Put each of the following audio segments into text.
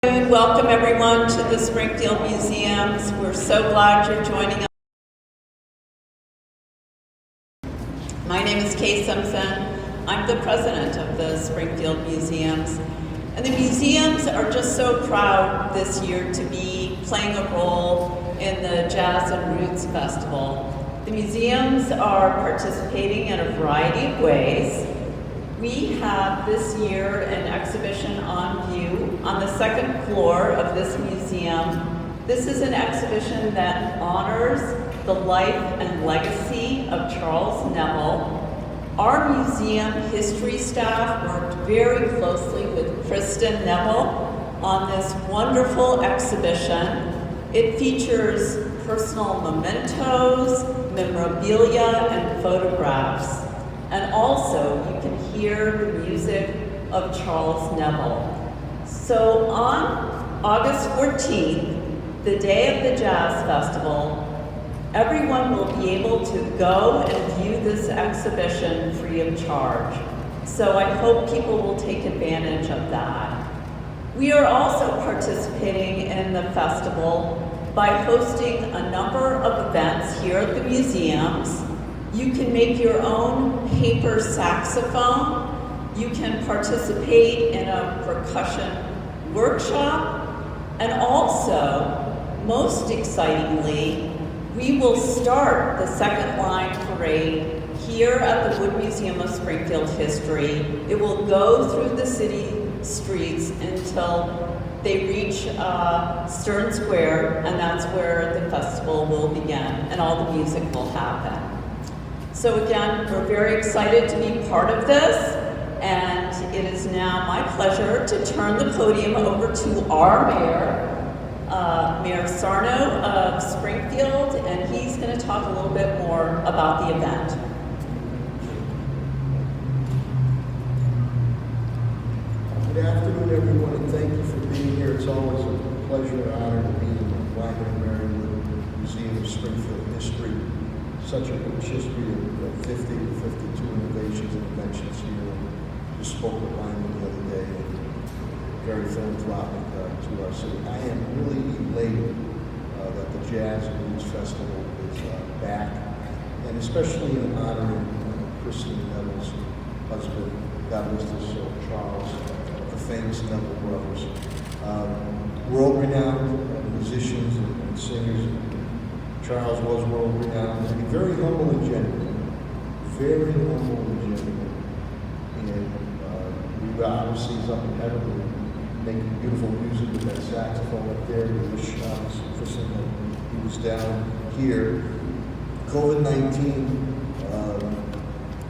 Welcome everyone to the Springfield Museums. We're so glad you're joining us. My name is Simpson. I'm the president of the Springfield Museums. And the museums are just so proud this year to be playing a role in the Jazz and Roots Festival. The museums are participating in a variety of ways. We have this year an exhibition on view on the second floor of this museum. This is an exhibition that honors the life and legacy of Charles Neville. Our museum history staff worked very closely with Kristen Neville on this wonderful exhibition. It features personal mementos, memorabilia, and photographs. And also, you can hear the music of Charles Neville. So on August 14th, the day of the Jazz Festival, everyone will be able to go and view this exhibition free of charge. So I hope people will take advantage of that. We are also participating in the festival by hosting a number of events here at the museums. You can make your own paper saxophone. You can participate in a percussion workshop. And also, most excitingly, we will start the second line parade here at the Wood Museum of Springfield History. It will go through the city streets until they reach Stearns Square, and that's where the festival will begin, and all the music will happen. So again, we're very excited to be part of this, and it is now my pleasure to turn the podium over to our mayor, Mayor Sarno of Springfield, and he's going to talk a little bit more about the event. Good afternoon, everyone, and thank you for being here. It's always a pleasure and honor to be in the Wagner and Marywood Museum of Springfield History. Such a rich history of 50 to 52 innovations and inventions here. Just spoke with Lyman the other day, and very philanthropic to our city. I am really elated that the Jazz Roots Festival is back, and especially in honoring Kristen Neville's husband, God rest his soul, Charles, the famous Neville brothers. World-renowned musicians and singers. Charles was world-renowned, and very humble and genuine. Very humble and genuine. And we obviously is up in heaven making beautiful music with that saxophone up there. We wish Kristen that he was down here. COVID-19,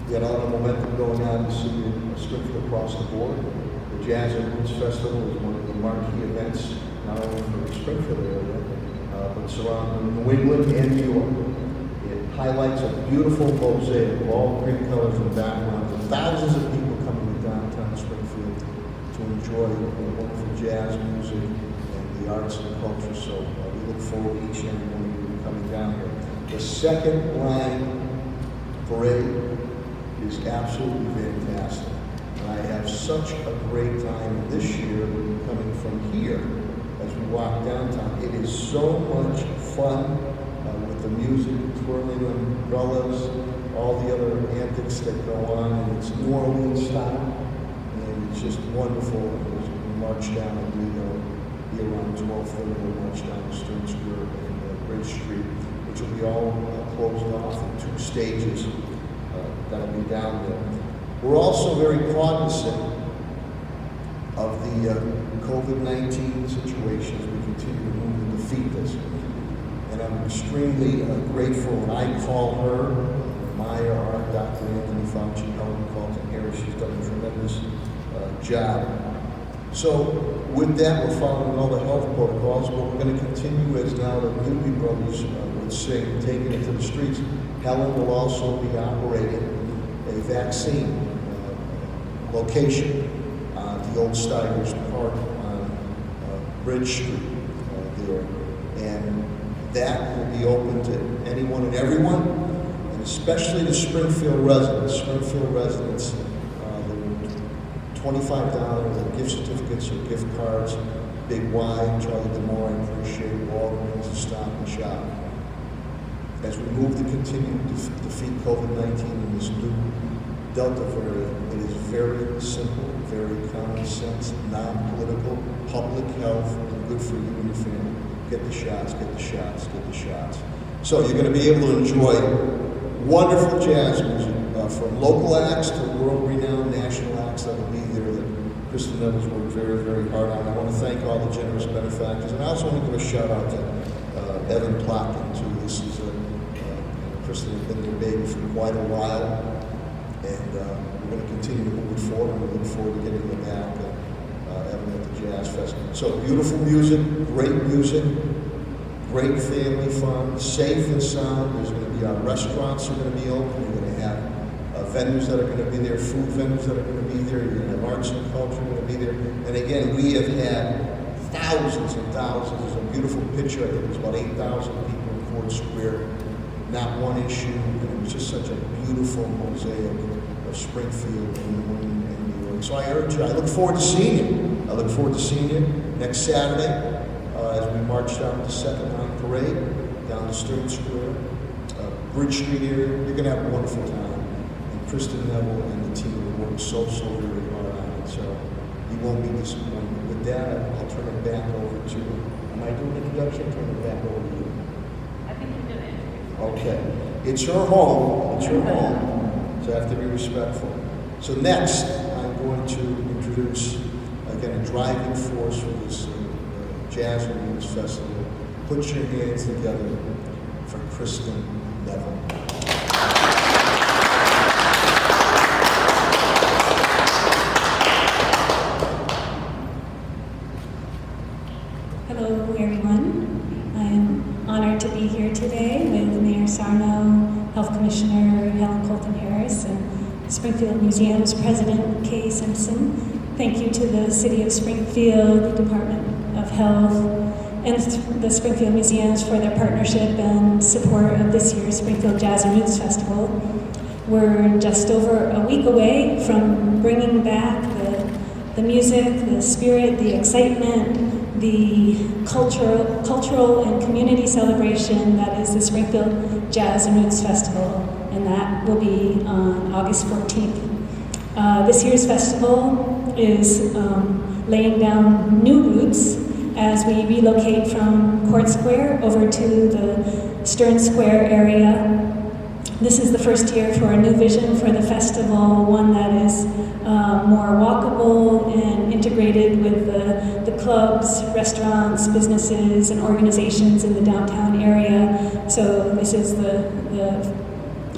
we had a lot of momentum going on in the city of Springfield across the board. The Jazz and Roots Festival is one of the marquee events, not only for the Springfield area, but surrounding New England and New York. It highlights a beautiful mosaic of all great colors and backgrounds, and thousands of people coming to downtown Springfield to enjoy wonderful jazz music and the arts and culture. So we look forward to each and every one of you coming down here. The second line parade is absolutely fantastic. And I have such a great time this year coming from here as we walk downtown. It is so much fun with the music, twirling umbrellas, all the other antics that go on, and it's New Orleans style, and it's just wonderful. As we march down, and be around 12:30, we'll march down to Stearns Square and Bridge Street, which will be all closed off in 2 stages that'll be down there. We're also very cognizant of the COVID-19 situation as we continue to move and defeat this. And I'm extremely grateful, and I call her, Maya, our Dr. Anthony Fauci, Helen, Caulton here. She's done a tremendous job. So with that, we're following all the health protocols, but we're going to continue as now the Doobie Brothers would sing, taking it to the streets. Helen will also be operating a vaccine location on the old Steigers Park on Bridge Street there. And that will be open to anyone and everyone, and especially the Springfield residents. Springfield residents, $25 gift certificates or gift cards Big Y, Charlie DeMore, I appreciate Walgreens and Stop and Shop. As we move to continue to defeat COVID-19 in this new Delta variant, it is very simple, very common sense, non-political, public health, and good for you and your family. Get the shots, get the shots, get the shots. So you're going to be able to enjoy wonderful jazz music from local acts to world-renowned national acts that will be there that Kristen Neville's worked very, very hard on. I want to thank all the generous benefactors, and I also want to give a shout out to Evan Plotkin, too. This is Kristen has been their baby for quite a while, and we're going to continue to move it forward, and we look forward to getting them back Evan at the Jazz Festival. So beautiful music, great family fun, safe and sound. There's going to be our restaurants are going to be open. You're going to have venues that are going to be there, food venues that are going to be there. You're going to have arts and culture going to be there. And again, we have had thousands and thousands. There's a beautiful picture. I think it was about 8,000 people in Ford Square. Not one issue. And it was just such a beautiful mosaic of Springfield and New York. So I urge you. I look forward to seeing you. I look forward to seeing you next Saturday. As we march down the second line parade, down to Stearns Square, Bridge Street area, you're going to have a wonderful time. And Kristen Neville and the team will work so very hard on it, so you won't be disappointed. With that, I'll turn it back over to, am I doing an introduction? Turn it back over to you. I think you did it. Okay. It's her home, so I have to be respectful. So next, I'm going to introduce, again, a driving force for this Jazz Roots Festival. Put your hands together for Kristen Neville. Hello, everyone. I am honored to be here today with Mayor Sarno, Health Commissioner Helen, Caulton Harris, and Springfield Museums President Kay Simpson. Thank you to the City of Springfield, the Department of Health, and the Springfield Museums for their partnership and support of this year's Springfield Jazz Roots Festival. We're just over a week away from bringing back the music, the spirit, the excitement, the cultural and community celebration that is the Springfield Jazz Roots Festival, and that will be on August 14th. This year's festival is laying down new roots as we relocate from Court Square over to the Stearns Square area. This is the first year for a new vision for the festival, one that is more walkable and integrated with the clubs, restaurants, businesses, and organizations in the downtown area. So this is the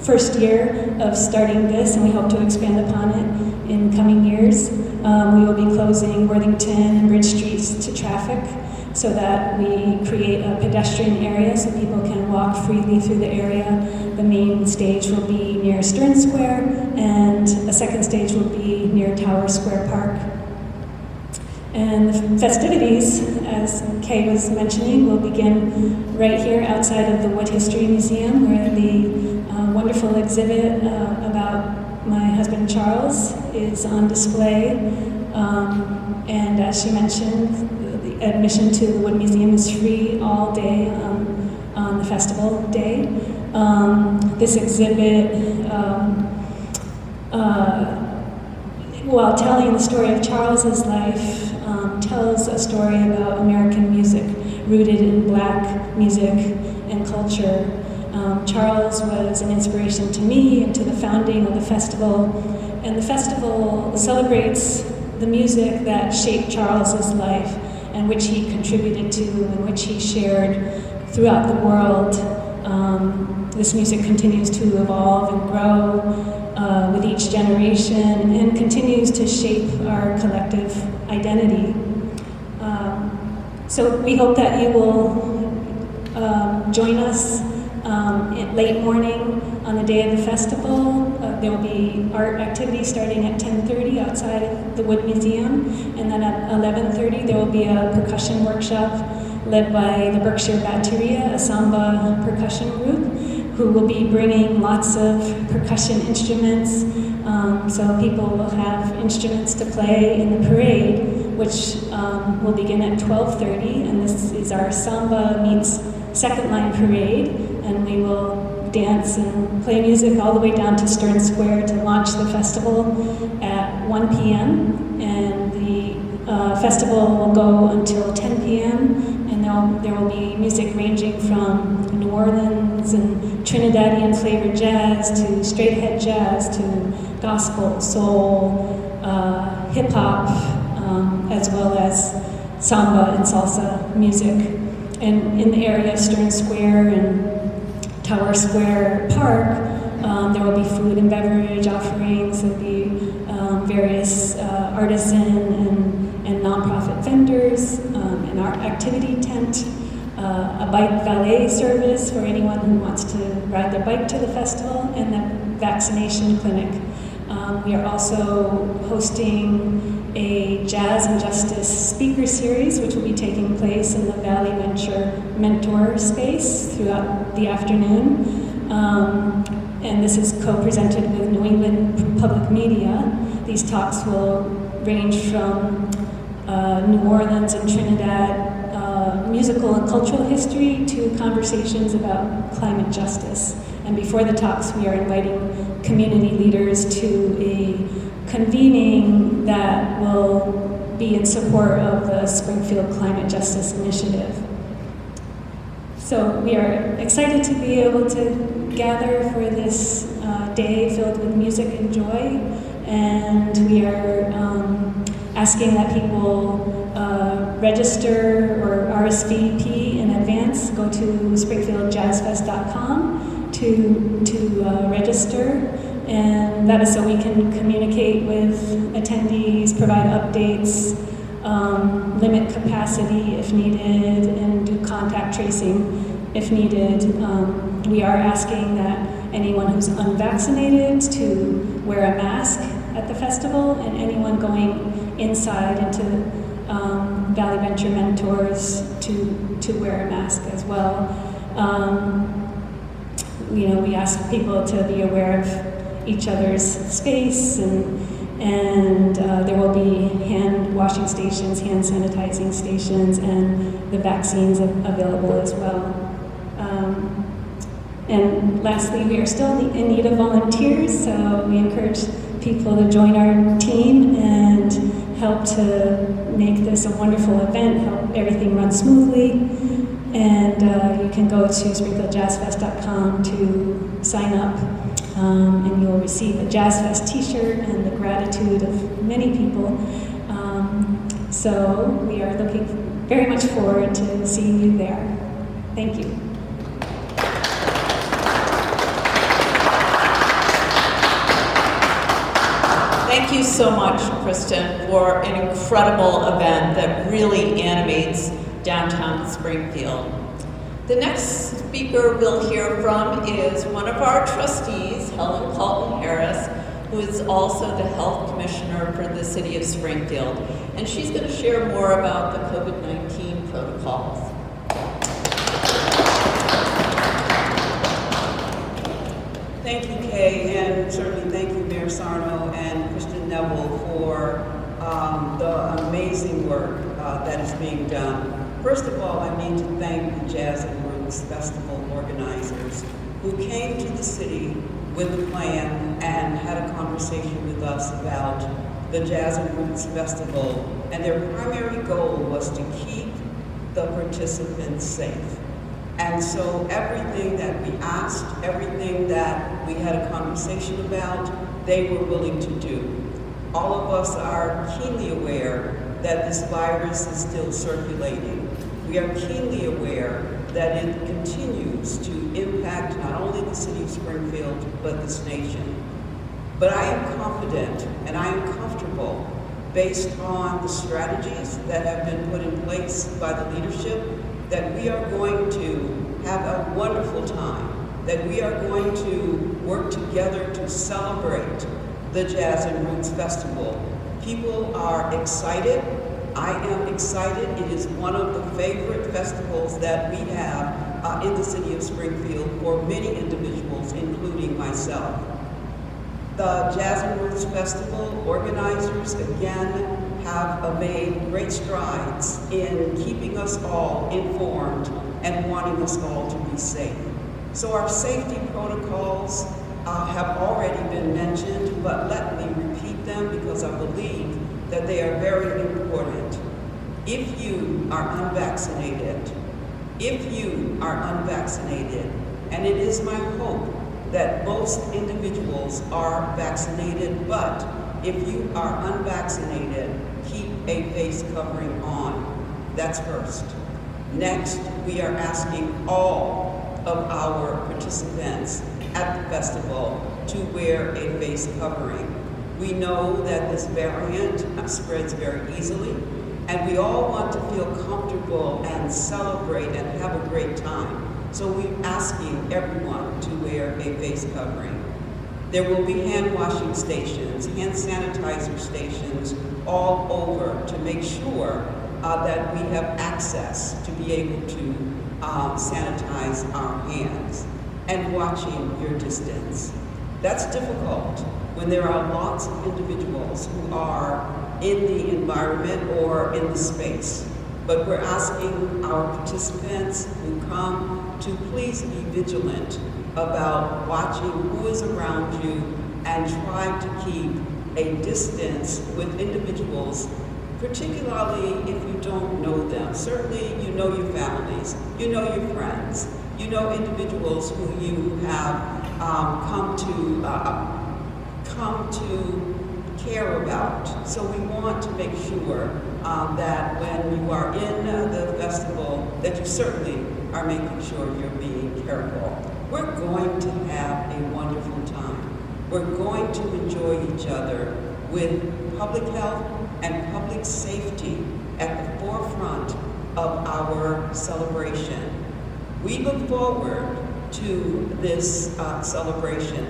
first year of starting this, and we hope to expand upon it in coming years. We will be closing Worthington and Bridge Streets to traffic so that we create a pedestrian area so people can walk freely through the area. The main stage will be near Stearns Square, and a second stage will be near Tower Square Park. And the festivities, as Kay was mentioning, will begin right here outside of the Wood History Museum, where the wonderful exhibit about my husband Charles is on display. And as she mentioned, the admission to the Wood Museum is free all day on the festival day. This exhibit, while telling the story of Charles's life, tells a story about American music rooted in Black music and culture. Charles was an inspiration to me and to the founding of the festival, and the festival celebrates the music that shaped Charles's life and which he contributed to and which he shared throughout the world. This music continues to evolve and grow with each generation and continues to shape our collective identity. So we hope that you will join us late morning on the day of the festival. There will be art activities starting at 10:30 outside of the Wood Museum, and then at 11:30 there will be a percussion workshop led by the Berkshire Batteria, a samba percussion group, who will be bringing lots of percussion instruments, so people will have instruments to play in the parade which will begin at 12:30, and this is our Samba meets Second Line Parade, and we will dance and play music all the way down to Stearns Square to launch the festival at 1 p.m. And the festival will go until 10 p.m. and there will be music ranging from New Orleans and Trinidadian flavored jazz to straight ahead jazz to gospel, soul, hip hop, as well as samba and salsa music. And in the area of Stearns Square and Tower Square Park, there will be food and beverage offerings. There will be various artisan and nonprofit vendors, an art activity tent, a bike valet service for anyone who wants to ride their bike to the festival, and a vaccination clinic. We are also hosting a Jazz and Justice speaker series, which will be taking place in the Valley Venture Mentor space throughout the afternoon. And this is co-presented with New England Public Media. These talks will range from New Orleans and Trinidad musical and cultural history to conversations about climate justice. And before the talks, we are inviting community leaders to a convening that will be in support of the Springfield Climate Justice Initiative. So we are excited to be able to gather for this day filled with music and joy, and we are asking that people register or RSVP in advance. Go to springfieldjazzfest.com to register, and that is so we can communicate with attendees, provide updates, limit capacity if needed, and do contact tracing if needed. We are asking that anyone who's unvaccinated to wear a mask at the festival, and anyone going inside into Valley Venture Mentors to wear a mask as well. We ask people to be aware of each other's space, and there will be hand washing stations, hand sanitizing stations, and the vaccines available as well. And lastly, we are still in need of volunteers, so we encourage people to join our team and help to make this a wonderful event, help everything run smoothly. And you can go to springfieldjazzfest.com to sign up, and you'll receive a Jazz Fest t-shirt and the gratitude of many people. So we are looking very much forward to seeing you there. Thank you. Thank you so much, Kristen, for an incredible event that really animates downtown Springfield. The next speaker we'll hear from is one of our trustees, Helen Caulton-Harris, who is also the Health Commissioner for the City of Springfield. And she's going to share more about the COVID-19 protocols. Thank you, Kay, and certainly thank you, Mayor Sarno and Kristen Neville, for the amazing work that is being done. First of all, I need to thank the Jazz and Roots Festival organizers who came to the city with a plan and had a conversation with us about the Jazz and Roots Festival, and their primary goal was to keep the participants safe. And so everything that we asked, everything that we had a conversation about, they were willing to do. All of us are keenly aware that this virus is still circulating. We are keenly aware that it continues to impact not only the city of Springfield, but this nation. But I am confident and I am comfortable, based on the strategies that have been put in place by the leadership, that we are going to have a wonderful time, that we are going to work together to celebrate the Jazz and Roots Festival. People are excited. I am excited. It is one of the favorite festivals that we have in the city of Springfield for many individuals, including myself. The Jazz and Roots Festival organizers, again, have made great strides in keeping us all informed and wanting us all to be safe. So our safety protocols have already been mentioned, but let me repeat them because I believe that they are very important. If you are unvaccinated, and it is my hope that most individuals are vaccinated, but if you are unvaccinated, keep a face covering on. That's first. Next, we are asking all of our participants at the festival to wear a face covering. We know that this variant spreads very easily, and we all want to feel comfortable and celebrate and have a great time. So we're asking everyone to wear a face covering. There will be hand washing stations, hand sanitizer stations all over to make sure that we have access to be able to sanitize our hands, and watching your distance. That's difficult when there are lots of individuals who are in the environment or in the space. But we're asking our participants who come to please be vigilant about watching who is around you and try to keep a distance with individuals, particularly if you don't know them. Certainly you know your families, you know your friends, you know individuals who you have come to care about. So we want to make sure that when you are in the festival, that you certainly are making sure you're being careful. We're going to have a wonderful time. We're going to enjoy each other with public health and public safety at the forefront of our celebration. We look forward to this celebration.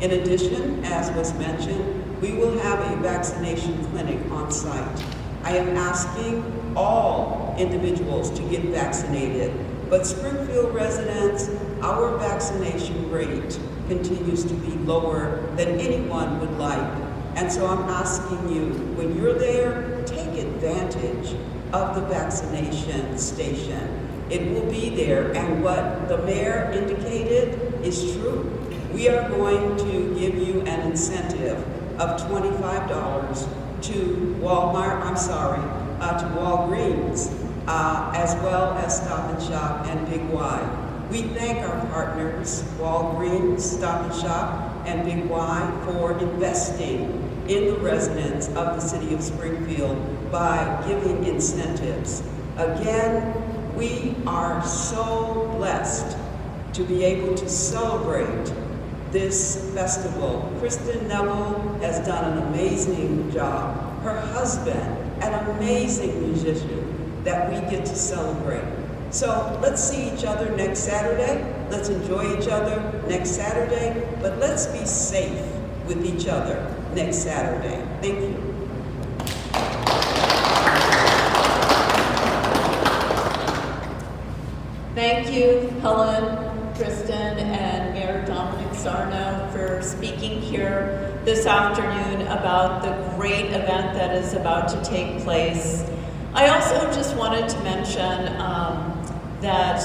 In addition, as was mentioned, we will have a vaccination clinic on site. I am asking all individuals to get vaccinated, but Springfield residents, our vaccination rate continues to be lower than anyone would like. And so I'm asking you, when you're there, take advantage of the vaccination station. It will be there, and what the mayor indicated is true. We are going to give you an incentive of $25 to Walgreens, as well as Stop and Shop and Big Y. We thank our partners, Walgreens, Stop and Shop, and Big Y, for investing in the residents of the City of Springfield by giving incentives. Again, we are so blessed to be able to celebrate this festival. Kristen Neville has done an amazing job. Her husband, an amazing musician that we get to celebrate. So let's see each other next Saturday. Let's enjoy each other next Saturday, but let's be safe with each other next Saturday. Thank you. Thank you, Helen, Kristen, and Mayor Domenic Sarno for speaking here this afternoon about the great event that is about to take place. I also just wanted to mention that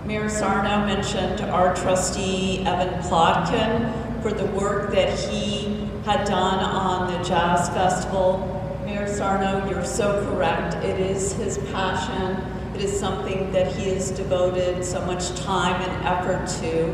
Mayor Sarno mentioned our trustee, Evan Plotkin, for the work that he had done on the Jazz Festival. Mayor Sarno, you're so correct. It is his passion. It is something that he has devoted so much time and effort to.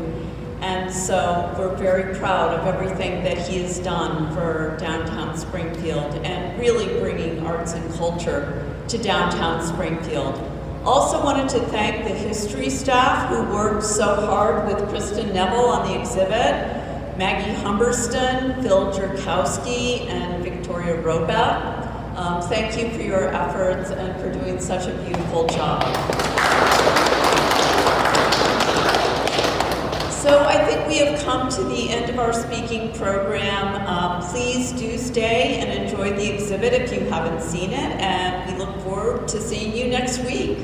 And so we're very proud of everything that he has done for downtown Springfield and really bringing arts and culture to downtown Springfield. Also wanted to thank the history staff who worked so hard with Kristen Neville on the exhibit, Maggie Humberston, Phil Jerkowski, and Victoria Robat. Thank you for your efforts and for doing such a beautiful job. So I think we have come to the end of our speaking program. Please do stay and enjoy the exhibit if you haven't seen it, and we look forward to seeing you next week.